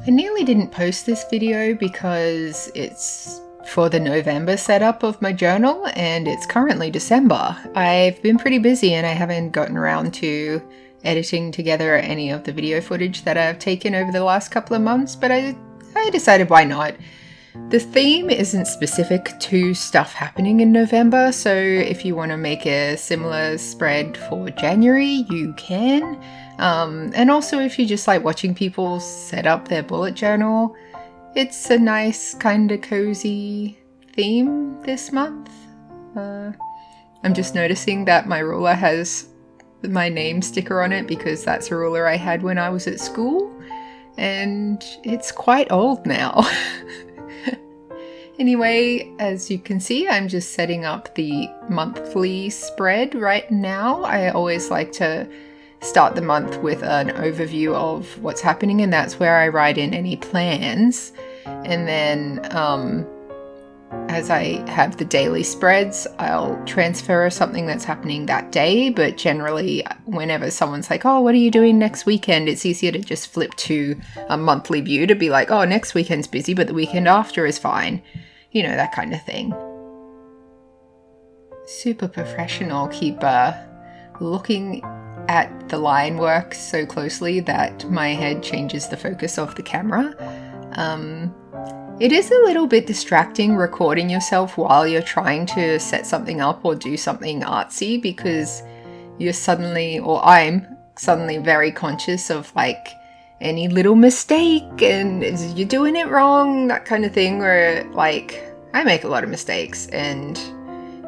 I nearly didn't post this video because it's for the November setup of my journal and it's currently December. I've been pretty busy and I haven't gotten around to editing together any of the video footage that I've taken over the last couple of months, but I decided why not. The theme isn't specific to stuff happening in November, so if you want to make a similar spread for January, you can. And also if you just like watching people set up their bullet journal, it's a nice kind of cozy theme this month. I'm just noticing that my ruler has my name sticker on it because that's a ruler I had when I was at school, and it's quite old now. Anyway, as you can see, I'm just setting up the monthly spread right now. I always like to start the month with an overview of what's happening, and that's where I write in any plans. And then as I have the daily spreads, I'll transfer something that's happening that day, but generally whenever someone's like, oh, what are you doing next weekend? It's easier to just flip to a monthly view to be like, oh, next weekend's busy, but the weekend after is fine. You know, that kind of thing. Super professional. Keep looking at the line work so closely that my head changes the focus of the camera. It is a little bit distracting recording yourself while you're trying to set something up or do something artsy, because you're suddenly, or I'm suddenly very conscious of like any little mistake and you're doing it wrong, that kind of thing, where like I make a lot of mistakes and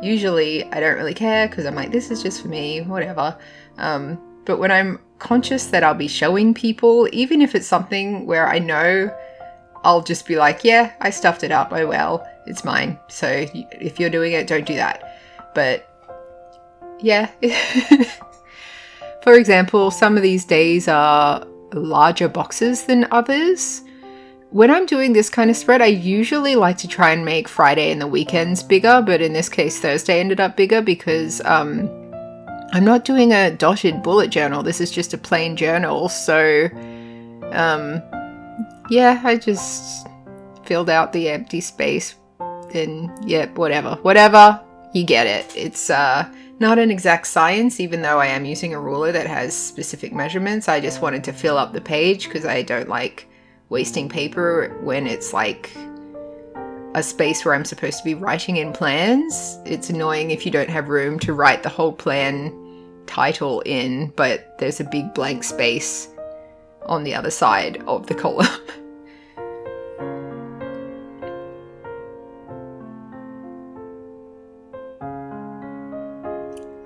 usually I don't really care because I'm like, this is just for me, whatever. But when I'm conscious that I'll be showing people, even if it's something where I know I'll just be like, yeah, I stuffed it up, oh well, it's mine. So if you're doing it, don't do that. But yeah. For example, some of these days are larger boxes than others. When I'm doing this kind of spread, I usually like to try and make Friday and the weekends bigger, but in this case Thursday ended up bigger because I'm not doing a dotted bullet journal. This is just a plain journal. So yeah, I just filled out the empty space and yeah, whatever, you get it. It's not an exact science, even though I am using a ruler that has specific measurements. I just wanted to fill up the page because I don't like wasting paper when it's like a space where I'm supposed to be writing in plans. It's annoying if you don't have room to write the whole plan title in, but there's a big blank space on the other side of the column.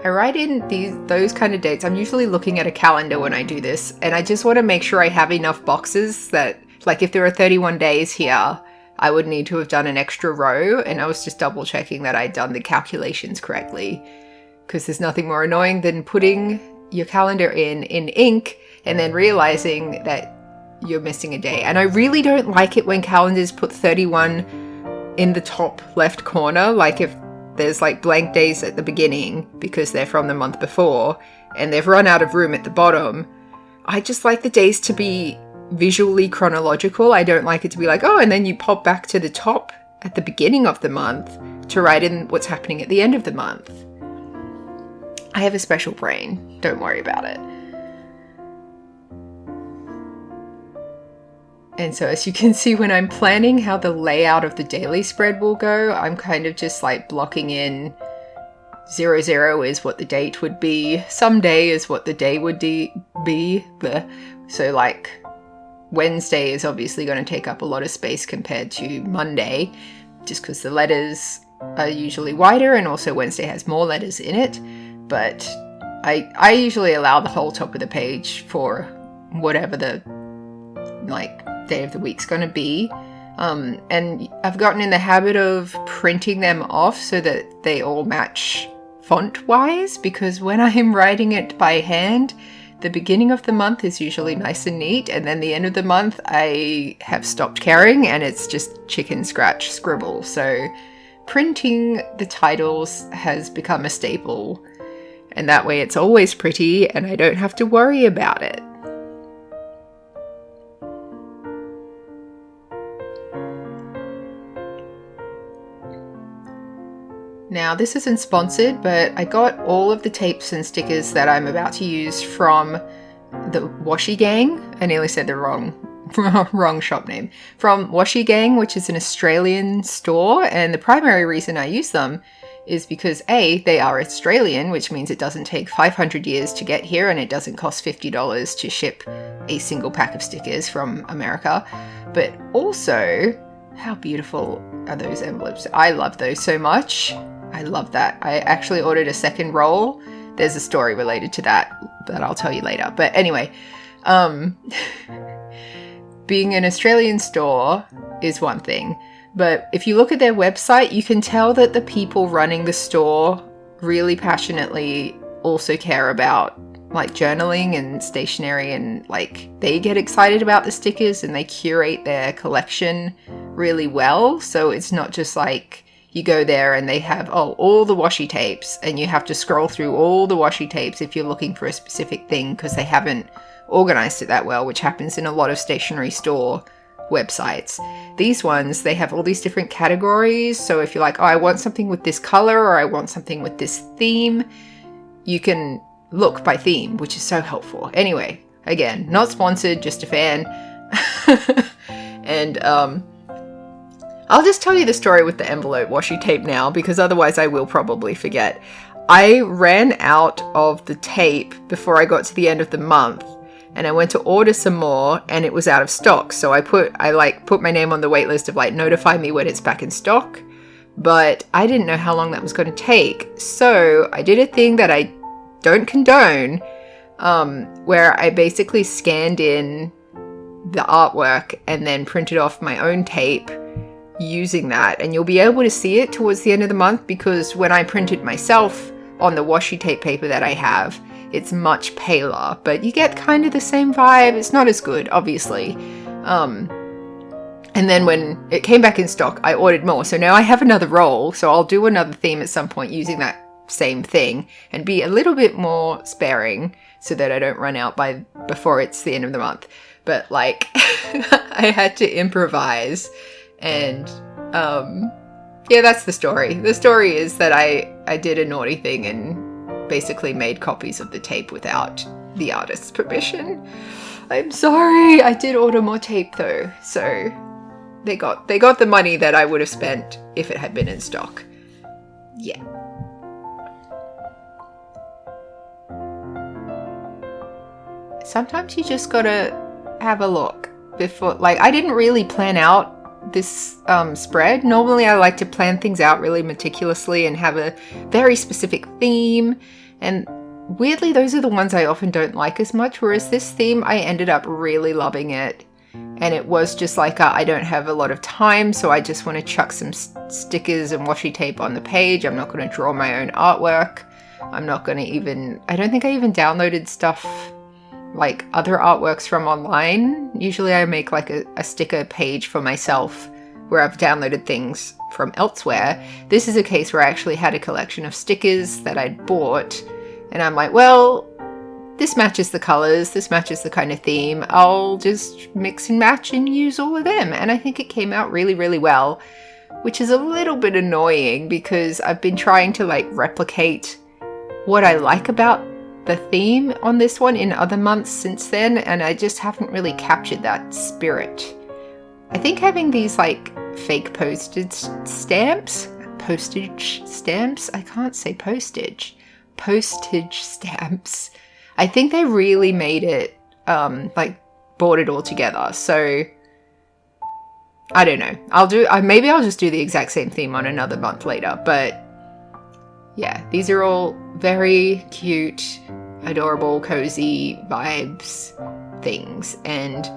I write in those kind of dates. I'm usually looking at a calendar when I do this, and I just want to make sure I have enough boxes that, like, if there are 31 days here, I would need to have done an extra row, and I was just double checking that I'd done the calculations correctly, because there's nothing more annoying than putting your calendar in ink and then realizing that you're missing a day. And I really don't like it when calendars put 31 in the top left corner, like if there's like blank days at the beginning because they're from the month before and they've run out of room at the bottom. I just like the days to be visually chronological. I don't like it to be like, oh, and then you pop back to the top at the beginning of the month to write in what's happening at the end of the month. I have a special brain. Don't worry about it. And so as you can see, when I'm planning how the layout of the daily spread will go, I'm kind of just like blocking in 00 is what the date would be. Someday is what the day would be. So like Wednesday is obviously going to take up a lot of space compared to Monday, just because the letters are usually wider and also Wednesday has more letters in it. But I usually allow the whole top of the page for whatever the like day of the week's going to be. And I've gotten in the habit of printing them off so that they all match font-wise, because when I'm writing it by hand, the beginning of the month is usually nice and neat, and then the end of the month I have stopped caring and it's just chicken scratch scribble. So printing the titles has become a staple, and that way it's always pretty and I don't have to worry about it. Now, this isn't sponsored, but I got all of the tapes and stickers that I'm about to use from the Washi Gang. I nearly said the wrong shop name. From Washi Gang, which is an Australian store, and the primary reason I use them is because A, they are Australian, which means it doesn't take 500 years to get here and it doesn't cost $50 to ship a single pack of stickers from America. But also, how beautiful are those envelopes? I love those so much. I love that. I actually ordered a second roll. There's a story related to that I'll tell you later. But anyway, being an Australian store is one thing. But if you look at their website, you can tell that the people running the store really passionately also care about like journaling and stationery, and like they get excited about the stickers and they curate their collection really well. So it's not just like you go there and they have all the washi tapes and you have to scroll through all the washi tapes if you're looking for a specific thing because they haven't organized it that well, which happens in a lot of stationery store websites. These ones, they have all these different categories. So if you're like, I want something with this color or I want something with this theme, you can look by theme, which is so helpful. Anyway, again, not sponsored, just a fan. And I'll just tell you the story with the envelope washi tape now, because otherwise I will probably forget. I ran out of the tape before I got to the end of the month, and I went to order some more and it was out of stock. So I put my name on the wait list of like, notify me when it's back in stock. But I didn't know how long that was going to take. So I did a thing that I don't condone, where I basically scanned in the artwork and then printed off my own tape using that. And you'll be able to see it towards the end of the month, because when I printed myself on the washi tape paper that I have, it's much paler, but you get kind of the same vibe. It's not as good, obviously. And then when it came back in stock, I ordered more. So now I have another roll. So I'll do another theme at some point using that same thing and be a little bit more sparing so that I don't run out before it's the end of the month. But like, I had to improvise, and yeah, that's the story. The story is that I did a naughty thing and basically made copies of the tape without the artist's permission. I'm sorry. I did order more tape though, so they got the money that I would have spent if it had been in stock. Yeah. Sometimes you just gotta have a look before, like, I didn't really plan out this spread. Normally I like to plan things out really meticulously and have a very specific theme, and weirdly those are the ones I often don't like as much, whereas this theme I ended up really loving it, and it was just like I don't have a lot of time, so I just want to chuck some stickers and washi tape on the page. I'm not going to draw my own artwork. I'm not going to I don't think I even downloaded stuff like other artworks from online. Usually I make like a sticker page for myself where I've downloaded things from elsewhere. This is a case where I actually had a collection of stickers that I'd bought, and I'm like, well, this matches the colors, this matches the kind of theme, I'll just mix and match and use all of them. And I think it came out really, really well, which is a little bit annoying because I've been trying to like replicate what I like about the theme on this one in other months since then, and I just haven't really captured that spirit. I think having these like fake postage stamps, I can't say postage stamps, I think they really made it like brought it all together. So I don't know, maybe I'll just do the exact same theme on another month later. But yeah, these are all very cute, adorable, cozy vibes things, and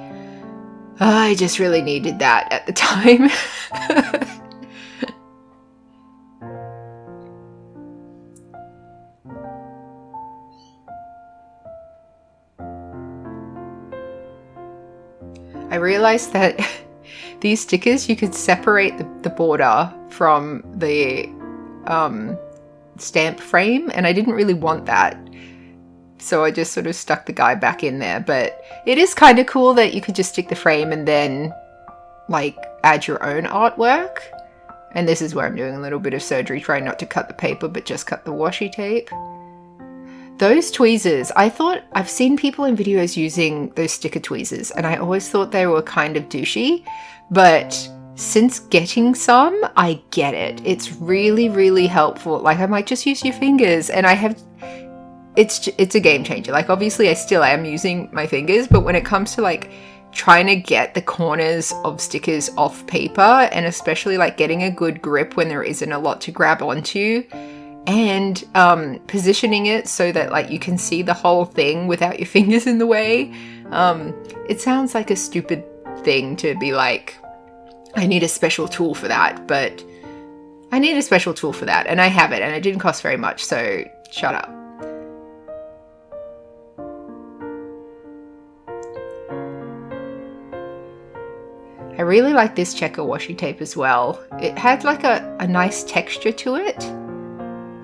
I just really needed that at the time. I realized that these stickers, you could separate the border from the stamp frame, and I didn't really want that. So I just sort of stuck the guy back in there. But it is kind of cool that you could just stick the frame and then like add your own artwork. And this is where I'm doing a little bit of surgery, trying not to cut the paper, but just cut the washi tape. Those tweezers, I've seen people in videos using those sticker tweezers, and I always thought they were kind of douchey, but since getting some, I get it. It's really, really helpful. Like, I might just use your fingers, and it's a game changer. Like, obviously I still am using my fingers, but when it comes to like trying to get the corners of stickers off paper, and especially like getting a good grip when there isn't a lot to grab onto, and positioning it so that like you can see the whole thing without your fingers in the way. It sounds like a stupid thing to be like, I need a special tool for that, but I need a special tool for that, and I have it, and it didn't cost very much, so shut up. I really like this checker washi tape as well. It had like a nice texture to it,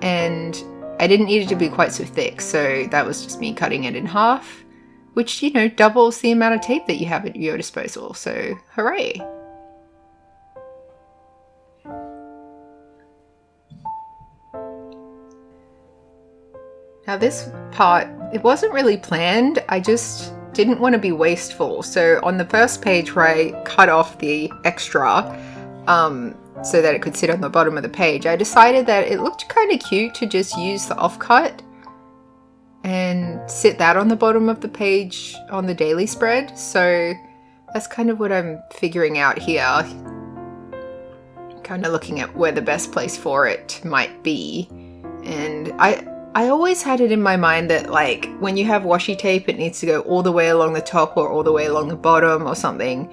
and I didn't need it to be quite so thick, so that was just me cutting it in half, which, you know, doubles the amount of tape that you have at your disposal, so hooray! Now this part, it wasn't really planned, I just didn't want to be wasteful. So on the first page where I cut off the extra, so that it could sit on the bottom of the page, I decided that it looked kind of cute to just use the offcut and sit that on the bottom of the page on the daily spread. So that's kind of what I'm figuring out here. Kind of looking at where the best place for it might be. And I always had it in my mind that like when you have washi tape, it needs to go all the way along the top or all the way along the bottom or something.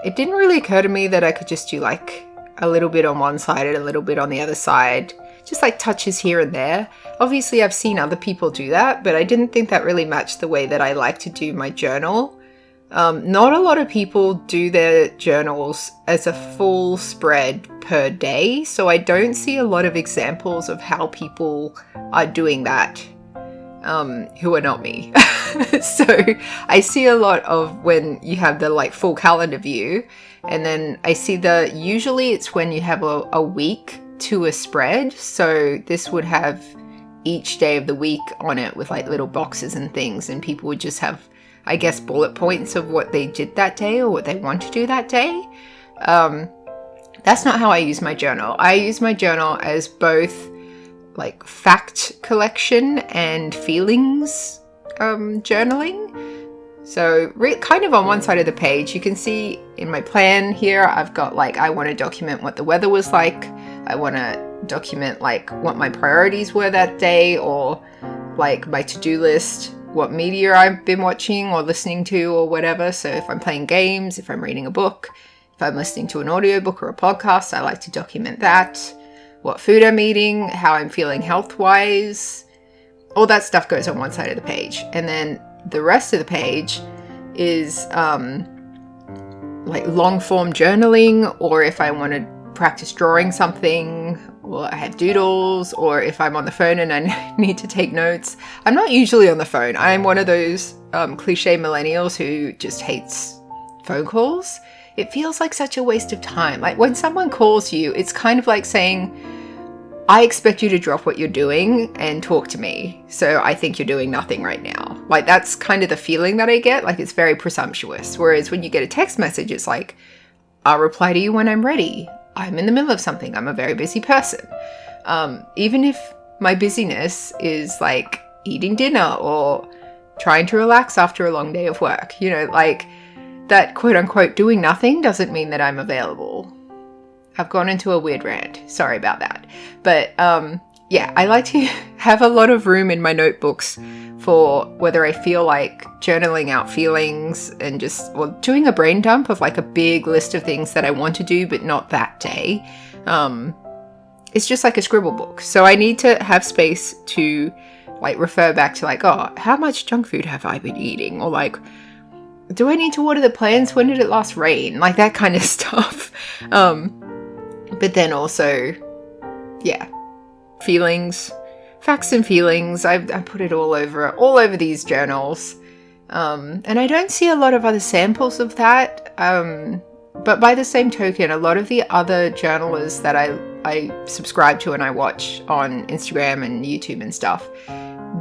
It didn't really occur to me that I could just do like a little bit on one side and a little bit on the other side, just like touches here and there. Obviously I've seen other people do that, but I didn't think that really matched the way that I like to do my journal. Not a lot of people do their journals as a full spread per day, so I don't see a lot of examples of how people are doing that, who are not me. So I see a lot of when you have the like full calendar view, and then I see usually it's when you have a week to a spread, so this would have each day of the week on it with like little boxes and things, and people would just have, I guess, bullet points of what they did that day or what they want to do that day. That's not how I use my journal. I use my journal as both like fact collection and feelings journaling. So kind of on one side of the page, you can see in my plan here, I've got like, I want to document what the weather was like. I want to document like what my priorities were that day, or like my to-do list, what media I've been watching or listening to or whatever. So if I'm playing games, if I'm reading a book, if I'm listening to an audiobook or a podcast, I like to document that. What food I'm eating, how I'm feeling health-wise, all that stuff goes on one side of the page. And then the rest of the page is like long-form journaling, or if I want to practice drawing something, or I have doodles, or if I'm on the phone and I need to take notes. I'm not usually on the phone. I'm one of those cliche millennials who just hates phone calls. It feels like such a waste of time. Like when someone calls you, it's kind of like saying, I expect you to drop what you're doing and talk to me. So I think you're doing nothing right now. Like that's kind of the feeling that I get. Like it's very presumptuous. Whereas when you get a text message, it's like, I'll reply to you when I'm ready. I'm in the middle of something. I'm a very busy person. Even if my busyness is like eating dinner or trying to relax after a long day of work, you know, like that quote unquote doing nothing doesn't mean that I'm available. I've gone into a weird rant. Sorry about that. But yeah, I like to have a lot of room in my notebooks for whether I feel like journaling out feelings and just, well, doing a brain dump of like a big list of things that I want to do, but not that day. It's just like a scribble book. So I need to have space to like refer back to like, oh, how much junk food have I been eating? Or like, do I need to water the plants? When did it last rain? Like that kind of stuff. But then also, yeah, feelings, facts and feelings. I put it all over these journals. And I don't see a lot of other samples of that. But by the same token, a lot of the other journalists that I subscribe to and I watch on Instagram and YouTube and stuff,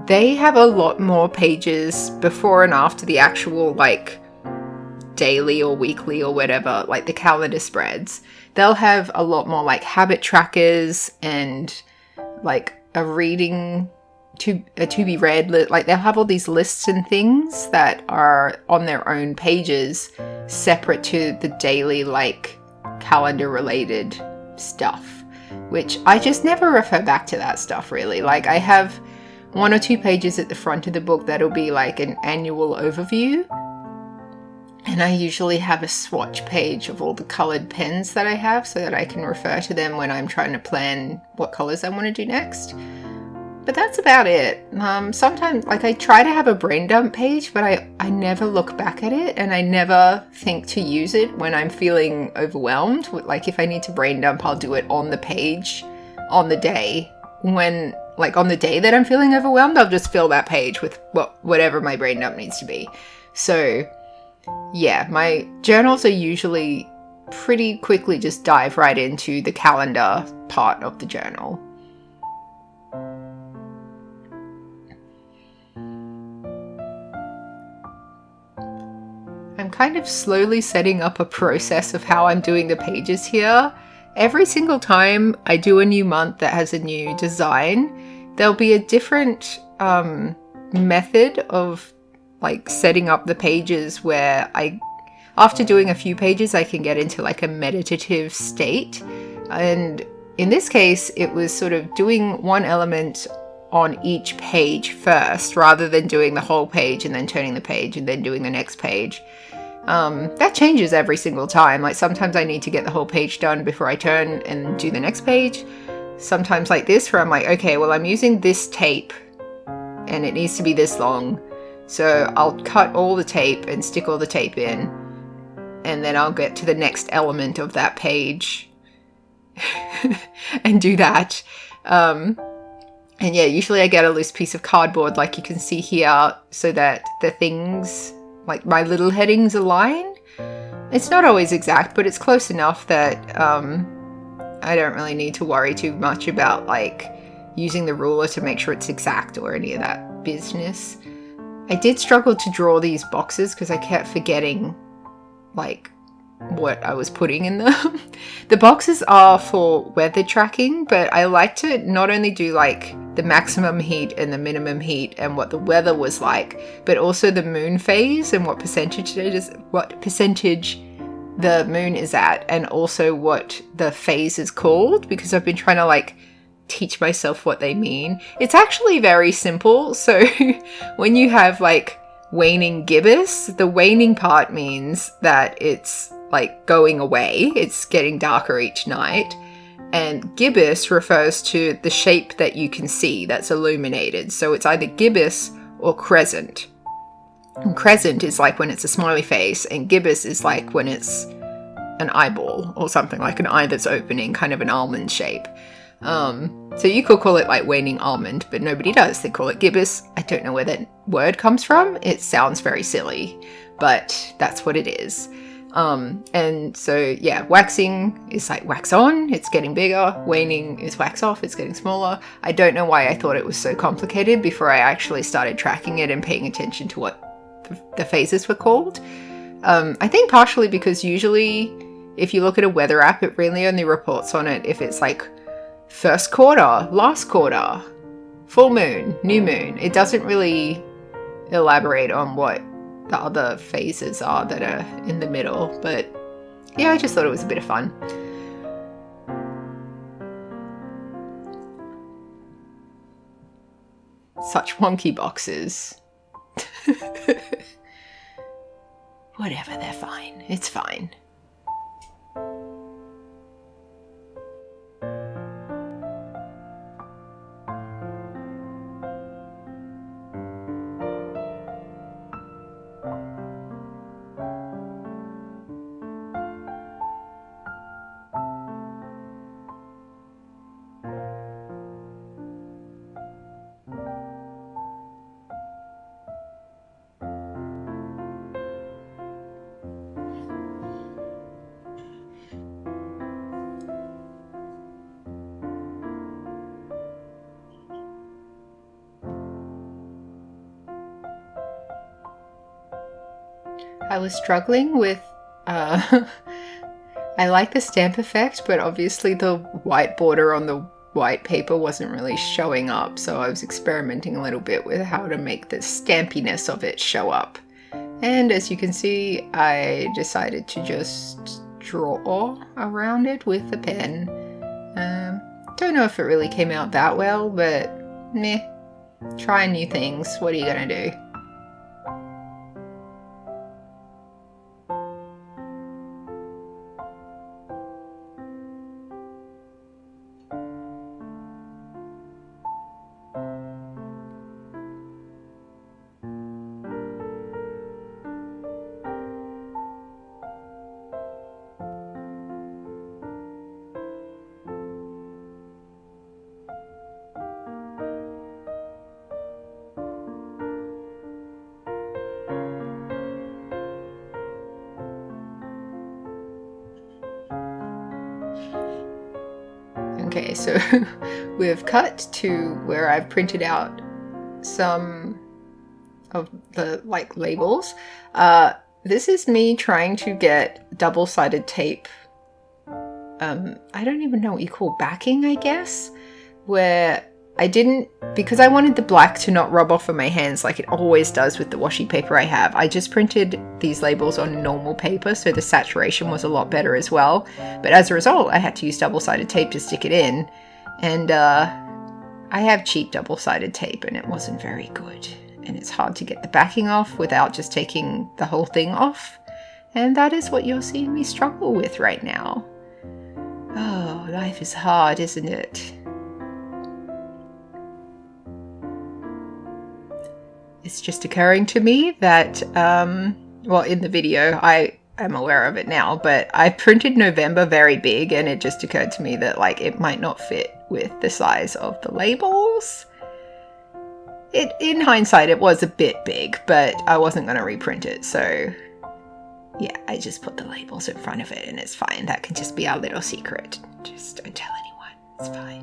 they have a lot more pages before and after the actual like daily or weekly or whatever, like the calendar spreads. They'll have a lot more like habit trackers and like a reading to be read, like they'll have all these lists and things that are on their own pages separate to the daily like calendar related stuff, which I just never refer back to that stuff really. Like I have 1 or 2 pages at the front of the book that'll be like an annual overview, and I usually have a swatch page of all the colored pens that I have so that I can refer to them when I'm trying to plan what colors I want to do next. But that's about it. Sometimes, like, I try to have a brain dump page, but I never look back at it, and I never think to use it when I'm feeling overwhelmed. Like, if I need to brain dump, I'll do it on the page on the day. When, like, on the day that I'm feeling overwhelmed, I'll just fill that page with whatever my brain dump needs to be. So, yeah, my journals are usually pretty quickly just dive right into the calendar part of the journal. I'm kind of slowly setting up a process of how I'm doing the pages here. Every single time I do a new month that has a new design, there'll be a different method of like setting up the pages where after doing a few pages, I can get into like a meditative state. And in this case, it was sort of doing one element on each page first, rather than doing the whole page and then turning the page and then doing the next page. That changes every single time. Like sometimes I need to get the whole page done before I turn and do the next page. Sometimes like this, where I'm like, okay, well, I'm using this tape and it needs to be this long. So I'll cut all the tape and stick all the tape in, and then I'll get to the next element of that page and do that. And yeah, usually I get a loose piece of cardboard like you can see here so that the things, like my little headings, align. It's not always exact, but it's close enough that I don't really need to worry too much about like using the ruler to make sure it's exact or any of that business. I did struggle to draw these boxes because I kept forgetting like what I was putting in them. The boxes are for weather tracking, but I like to not only do like the maximum heat and the minimum heat and what the weather was like, but also the moon phase and what percentage the moon is at, and also what the phase is called, because I've been trying to like teach myself what they mean. It's actually very simple. So when you have like waning gibbous, the waning part means that it's like going away, it's getting darker each night, and gibbous refers to the shape that you can see that's illuminated. So it's either gibbous or crescent. And crescent is like when it's a smiley face, and gibbous is like when it's an eyeball or something, like an eye that's opening, kind of an almond shape. So you could call it like waning almond, but nobody does. They call it gibbous. I don't know where that word comes from. It sounds very silly, but that's what it is. And so yeah, waxing is like wax on, it's getting bigger. Waning is wax off, it's getting smaller. I don't know why I thought it was so complicated before I actually started tracking it and paying attention to what the phases were called. I think partially because usually if you look at a weather app, it really only reports on it if it's like first quarter, last quarter, full moon, new moon. It doesn't really elaborate on what the other phases are that are in the middle. But yeah, I just thought it was a bit of fun. Such wonky boxes. Whatever, they're fine. It's fine. I was struggling with, I like the stamp effect, but obviously the white border on the white paper wasn't really showing up, so I was experimenting a little bit with how to make the stampiness of it show up. And as you can see, I decided to just draw around it with the pen. Don't know if it really came out that well, but meh. Trying new things, what are you gonna do? Okay, so we've cut to where I've printed out some of the labels. This is me trying to get double-sided tape. I don't even know what you call backing, I guess, where I didn't, because I wanted the black to not rub off of my hands like it always does with the washi paper I have. I just printed these labels on normal paper, so the saturation was a lot better as well. But as a result, I had to use double-sided tape to stick it in. And I have cheap double-sided tape and it wasn't very good. And it's hard to get the backing off without just taking the whole thing off. And that is what you're seeing me struggle with right now. Oh, life is hard, isn't it? It's just occurring to me that, well, in the video, I am aware of it now, but I printed November very big, and it just occurred to me that, it might not fit with the size of the labels. In hindsight, it was a bit big, but I wasn't going to reprint it, so yeah, I just put the labels in front of it, and it's fine. That can just be our little secret. Just don't tell anyone. It's fine.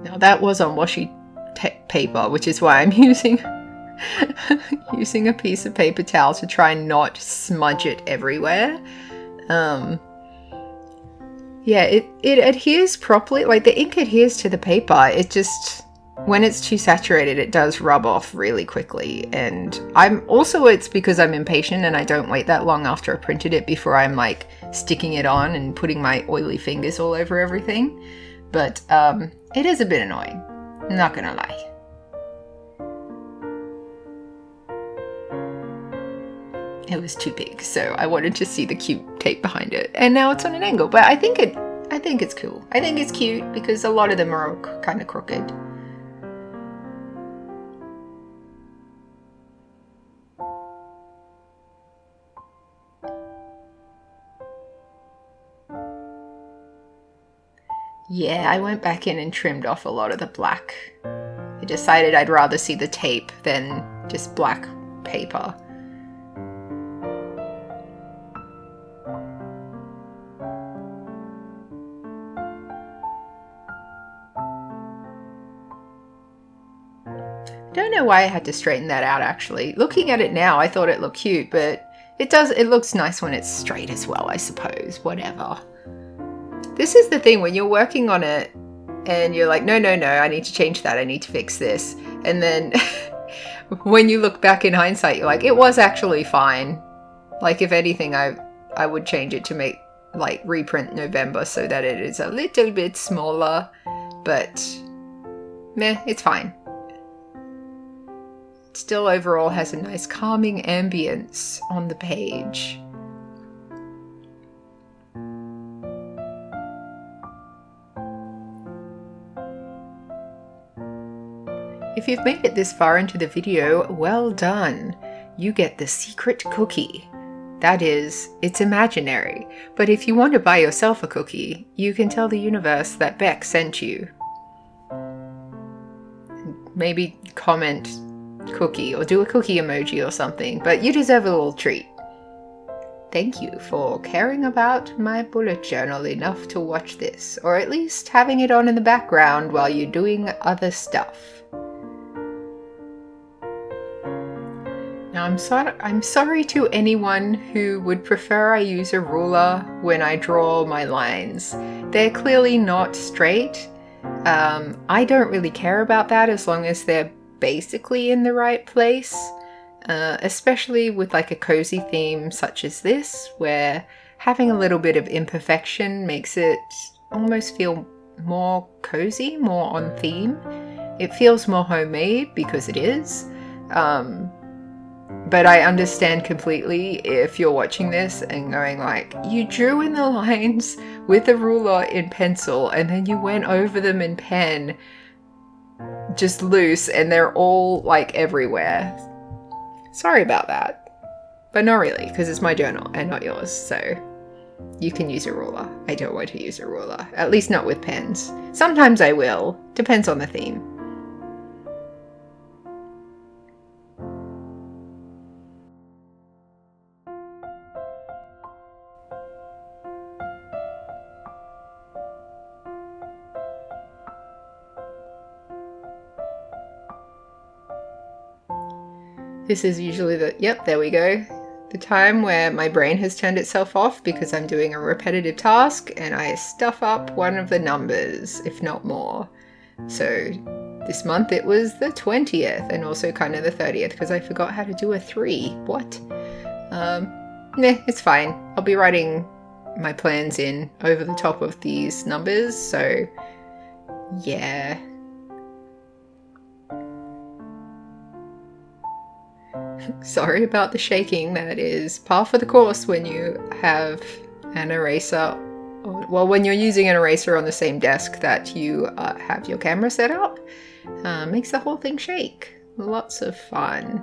Now that was on washi paper, which is why I'm using a piece of paper towel to try and not smudge it everywhere. Yeah, it adheres properly. The ink adheres to the paper. It just, when it's too saturated, it does rub off really quickly. And it's because I'm impatient and I don't wait that long after I printed it before I'm sticking it on and putting my oily fingers all over everything. But it is a bit annoying, I'm not gonna lie. It was too big, so I wanted to see the cute tape behind it. And now it's on an angle, but I think it's cool. I think it's cute because a lot of them are kind of crooked. Yeah, I went back in and trimmed off a lot of the black. I decided I'd rather see the tape than just black paper. Don't know why I had to straighten that out actually. Looking at it now, I thought it looked cute, but it looks nice when it's straight as well, I suppose. Whatever. This is the thing, when you're working on it and you're like, no, I need to change that, I need to fix this. And then when you look back in hindsight, you're like, it was actually fine. If anything, I would change it to make, reprint November so that it is a little bit smaller. But, meh, it's fine. It still overall has a nice calming ambience on the page. If you've made it this far into the video, well done. You get the secret cookie. That is, it's imaginary, but if you want to buy yourself a cookie, you can tell the universe that Beck sent you. Maybe comment cookie or do a cookie emoji or something, but you deserve a little treat. Thank you for caring about my bullet journal enough to watch this, or at least having it on in the background while you're doing other stuff. Now, I'm sorry to anyone who would prefer I use a ruler when I draw my lines. They're clearly not straight. I don't really care about that as long as they're basically in the right place, especially with like a cozy theme such as this, where having a little bit of imperfection makes it almost feel more cozy, more on theme. It feels more homemade because it is. But I understand completely if you're watching this and going like, you drew in the lines with a ruler in pencil and then you went over them in pen just loose and they're all like everywhere. Sorry about that. But not really, because it's my journal and not yours, so you can use a ruler. I don't want to use a ruler, at least not with pens. Sometimes I will, depends on the theme. This is usually yep, there we go. The time where my brain has turned itself off because I'm doing a repetitive task and I stuff up one of the numbers, if not more. So this month it was the 20th and also kind of the 30th because I forgot how to do a 3. What? It's fine. I'll be writing my plans in over the top of these numbers, so yeah. Sorry about the shaking. That is par for the course when you have an eraser, well, when you're using an eraser on the same desk that you have your camera set up. Makes the whole thing shake. Lots of fun.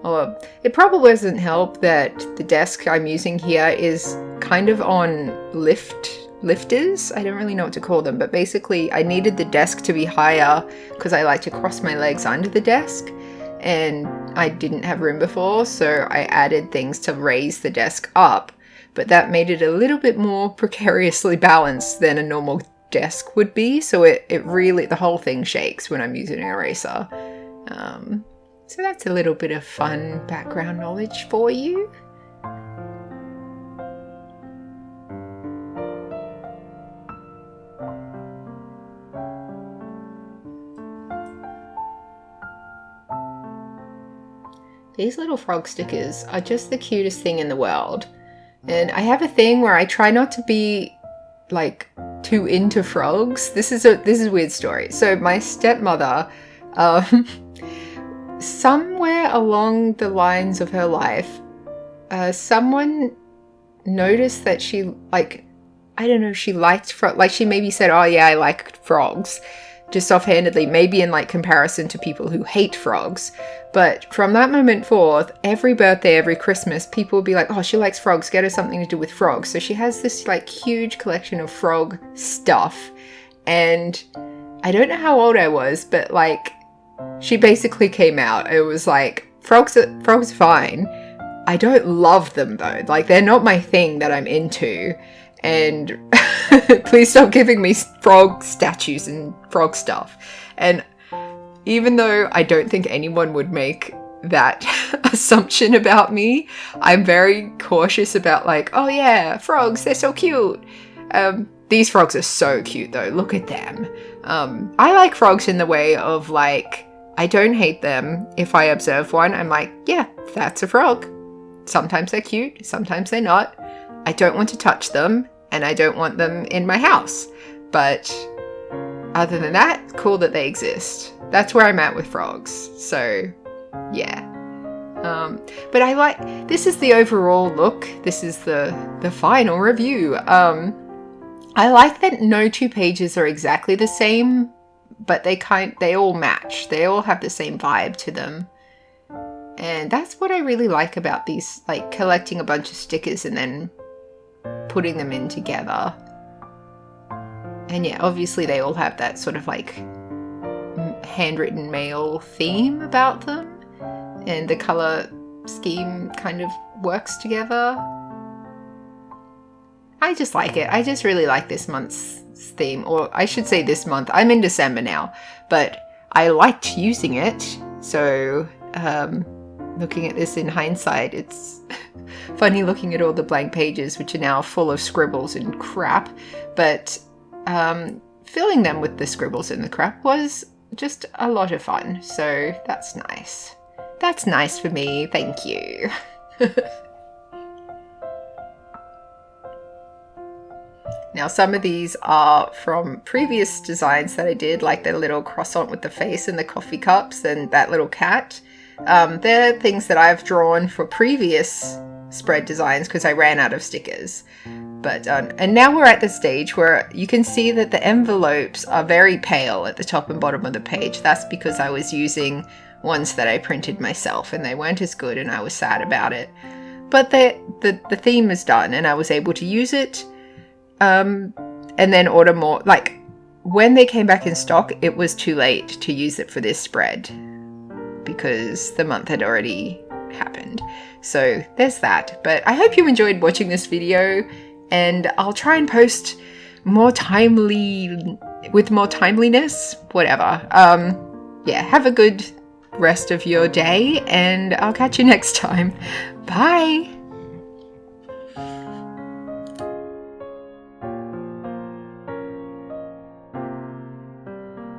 Or it probably doesn't help that the desk I'm using here is kind of on lifters. I don't really know what to call them, but basically I needed the desk to be higher because I like to cross my legs under the desk. And I didn't have room before, so I added things to raise the desk up, but that made it a little bit more precariously balanced than a normal desk would be, so it really, the whole thing shakes when I'm using an eraser. So that's a little bit of fun background knowledge for you. These little frog stickers are just the cutest thing in the world. And I have a thing where I try not to be like too into frogs. This is a weird story. So my stepmother, somewhere along the lines of her life, someone noticed that she, like, I don't know, she liked frogs. Like she maybe said, oh yeah, I like frogs. Just offhandedly, maybe in like comparison to people who hate frogs. But from that moment forth, every birthday, every Christmas, people will be like, oh, she likes frogs, get her something to do with frogs. So she has this like huge collection of frog stuff. And I don't know how old I was, but like she basically came out. It was like, frogs are fine. I don't love them though. Like they're not my thing that I'm into. And please stop giving me frog statues and frog stuff. And even though I don't think anyone would make that assumption about me, I'm very cautious about like, oh yeah, frogs, they're so cute. These frogs are so cute though, look at them. I like frogs in the way of like, I don't hate them. If I observe one, I'm like, yeah, that's a frog. Sometimes they're cute, sometimes they're not. I don't want to touch them, and I don't want them in my house. But other than that, cool that they exist. That's where I'm at with frogs. So, yeah. But I like, this is the overall look. This is the final review. I like that no two pages are exactly the same, but they all match. They all have the same vibe to them. And that's what I really like about these, like collecting a bunch of stickers and then putting them in together. And yeah, obviously they all have that sort of like handwritten mail theme about them. And the color scheme kind of works together. I just like it. I just really like this month's theme. Or I should say this month. I'm in December now. But I liked using it. So, looking at this in hindsight, it's funny looking at all the blank pages, which are now full of scribbles and crap, but filling them with the scribbles and the crap was just a lot of fun. So that's nice. That's nice for me. Thank you. Now, some of these are from previous designs that I did, like the little croissant with the face and the coffee cups and that little cat. They're things that I've drawn for previous spread designs because I ran out of stickers. But and now we're at the stage where you can see that the envelopes are very pale at the top and bottom of the page. That's because I was using ones that I printed myself and they weren't as good and I was sad about it. But the theme is done and I was able to use it. And then order more. Like, when they came back in stock, it was too late to use it for this spread because the month had already happened. So there's that. But I hope you enjoyed watching this video, and I'll try and post more timely, with more timeliness, whatever. Yeah, have a good rest of your day, and I'll catch you next time. Bye!